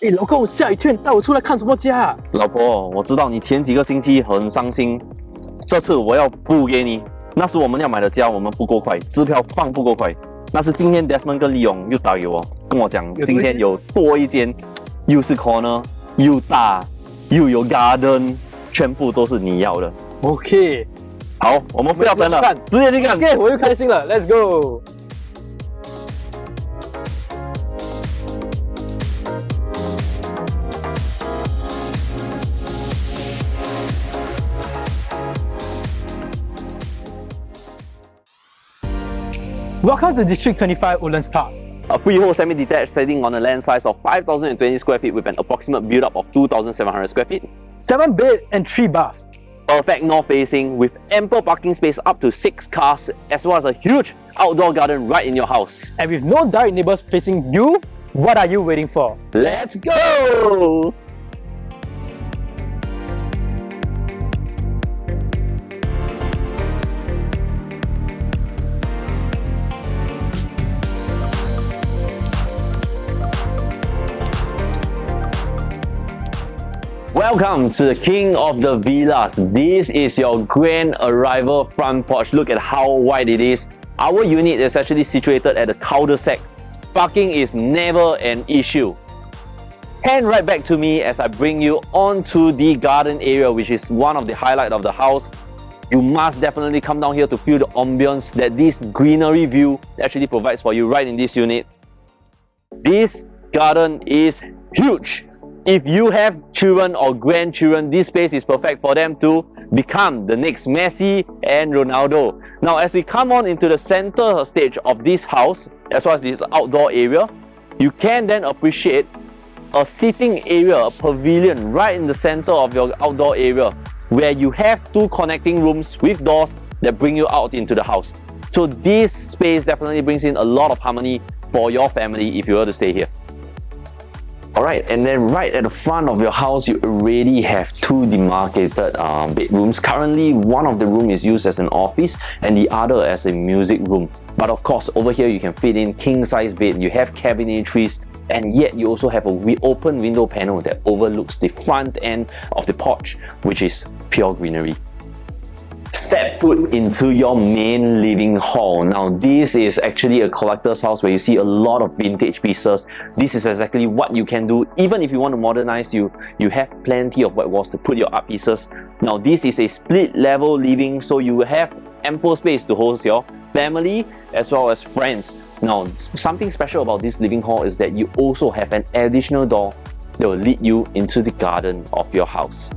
诶，老公，下雨天带我出来看什么家？老婆，我知道你前几个星期很伤心，这次我要补给你。那是我们要买的家，我们不够快，支票放不够快。但是今天 Desmond 跟Yong 又打给我，跟我讲今天有多一间，又是 corner， 又大，又有 garden， 全部都是你要的。OK， 好，我们不要等了，直接去看。OK， 我又开心了 ，Let's go。Welcome to District 25 Woodlands Park. A freehold semi-detached setting on a land size of 5,020 square feet with an approximate build-up of 2,700 square feet. 7 bed and 3 bath. Perfect north facing with ample parking space up to 6 cars as well as a huge outdoor garden right in your house. And with no direct neighbors facing you, what are you waiting for? Let's go! Welcome to the King of the Villas. This is your grand arrival front porch. Look at how wide it is. Our unit is actually situated at the Cul-De-Sac. Parking is never an issue. Hand right back to me as I bring you onto the garden area, which is one of the highlights of the house. You must definitely come down here to feel the ambience that this greenery view actually provides for you right in this unit. This garden is huge. If you have children or grandchildren, this space is perfect for them to become the next Messi and Ronaldo. Now, as we come on into the center stage of this house, as well as this outdoor area, you can then appreciate a seating area, a pavilion right in the center of your outdoor area, where you have 2 connecting rooms with doors that bring you out into the house. So this space definitely brings in a lot of harmony for your family if you were to stay here. Alright, and then right at the front of your house, you already have 2 demarcated bedrooms. Currently, one of the rooms is used as an office and the other as a music room. But of course, over here you can fit in king-size bed, you have cabinetries, and yet you also have a open window panel that overlooks the front end of the porch, which is pure greenery. Step foot into your main living hall. Now, this is actually a collector's house where you see a lot of vintage pieces. This is exactly what you can do. Even if you want to modernize, you have plenty of white walls to put your art pieces. Now, this is a split level living, so you have ample space to host your family as well as friends. Now, something special about this living hall is that you also have an additional door that will lead you into the garden of your house.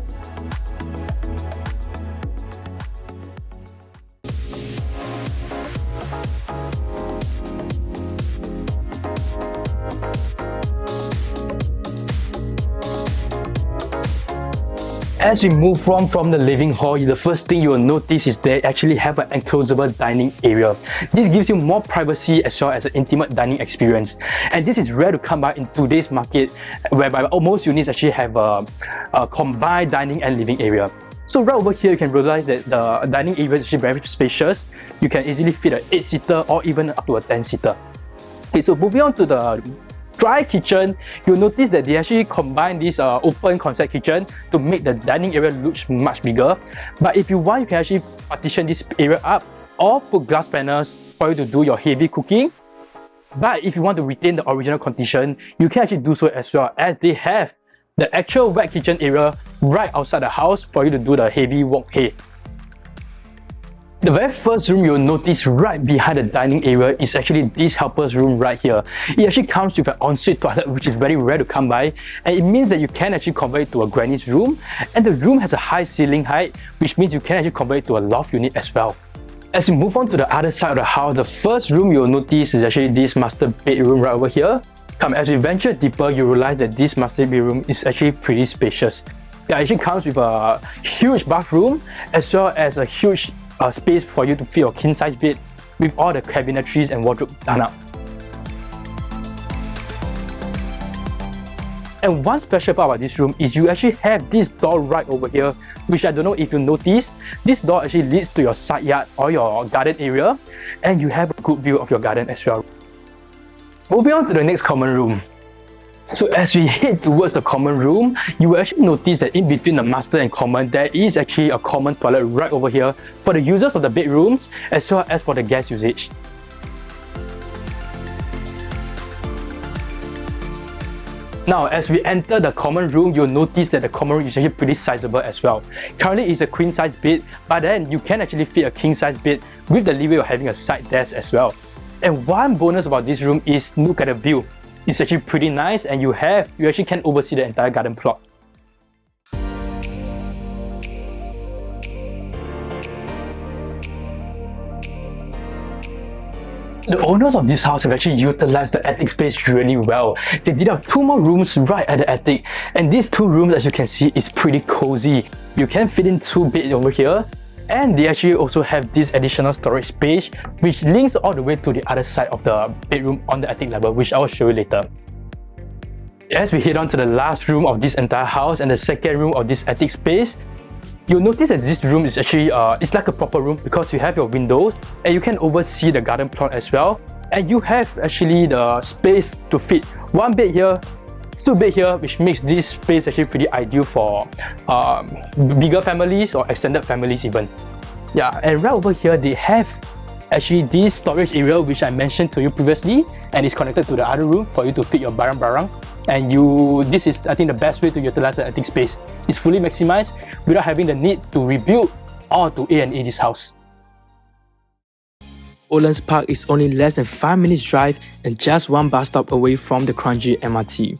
As we move from the living hall, the first thing you will notice is they actually have an enclosable dining area. This gives you more privacy as well as an intimate dining experience. And this is rare to come by in today's market, whereby most units actually have a combined dining and living area. So right over here, you can realize that the dining area is actually very spacious. You can easily fit an 8-seater or even up to a 10-seater. Okay, so moving on to the dry kitchen, you'll notice that they actually combine this open concept kitchen to make the dining area look much bigger. But if you want, you can actually partition this area up or put glass panels for you to do your heavy cooking. But if you want to retain the original condition, you can actually do so as well, as they have the actual wet kitchen area right outside the house for you to do the heavy wok hay. The very first room you'll notice right behind the dining area is actually this helper's room right here. It actually comes with an ensuite toilet, which is very rare to come by, and it means that you can actually convert it to a granny's room, and the room has a high ceiling height, which means you can actually convert it to a loft unit as well. As you move on to the other side of the house, the first room you'll notice is actually this master bedroom right over here. As we venture deeper, you realize that this master bedroom is actually pretty spacious. It actually comes with a huge bathroom as well as a huge space for you to fit your king-size bed with all the cabinetries and wardrobe done up. And one special part about this room is you actually have this door right over here, which I don't know if you notice. This door actually leads to your side yard or your garden area, and you have a good view of your garden as well. Moving on to the next common room. So as we head towards the common room, you will actually notice that in between the master and common, there is actually a common toilet right over here for the users of the bedrooms as well as for the guest usage. Now, as we enter the common room, you'll notice that the common room is actually pretty sizable as well. Currently, it's a queen size bed, but then you can actually fit a king size bed with the leeway of having a side desk as well. And one bonus about this room is look at the view. It's actually pretty nice, and you actually can oversee the entire garden plot. The owners of this house have actually utilized the attic space really well. They did have 2 more rooms right at the attic, and these 2 rooms, as you can see, is pretty cozy. You can fit in 2 beds over here, and they actually also have this additional storage space which links all the way to the other side of the bedroom on the attic level, which I will show you later. As we head on to the last room of this entire house and the second room of this attic space, you'll notice that this room is actually it's like a proper room because you have your windows and you can oversee the garden plot as well, and you have actually the space to fit 1 bed here, 2 bed here, which makes this space actually pretty ideal for bigger families or extended families even. Yeah, and right over here they have actually this storage area which I mentioned to you previously, and it's connected to the other room for you to fit your barang-barang. And this is, I think, the best way to utilize the attic space. It's fully maximized without having the need to rebuild or to A&A this house. Woodlands Park is only less than 5 minutes drive and just 1 bus stop away from the Kranji MRT.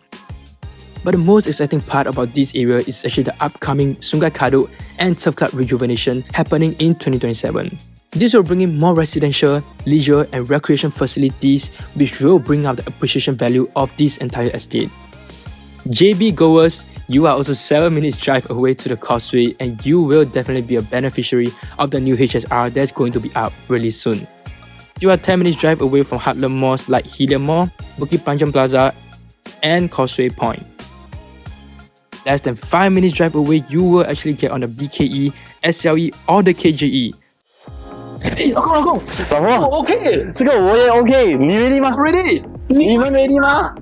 But the most exciting part about this area is actually the upcoming Sungai Kadut and Turf Club rejuvenation happening in 2027. This will bring in more residential, leisure and recreation facilities, which will bring up the appreciation value of this entire estate. JB goers, you are also 7 minutes drive away to the causeway, and you will definitely be a beneficiary of the new HSR that's going to be up really soon. You are 10 minutes drive away from heartland malls like Helium Mall, Bukit Panjang Plaza and Causeway Point. Less than 5 minutes drive away, you will actually get on the BKE, SLE or the KJE. 老公，老婆 OK， 这个我也 OK， 你 ready 吗 ，Ready， 你们 ready 吗？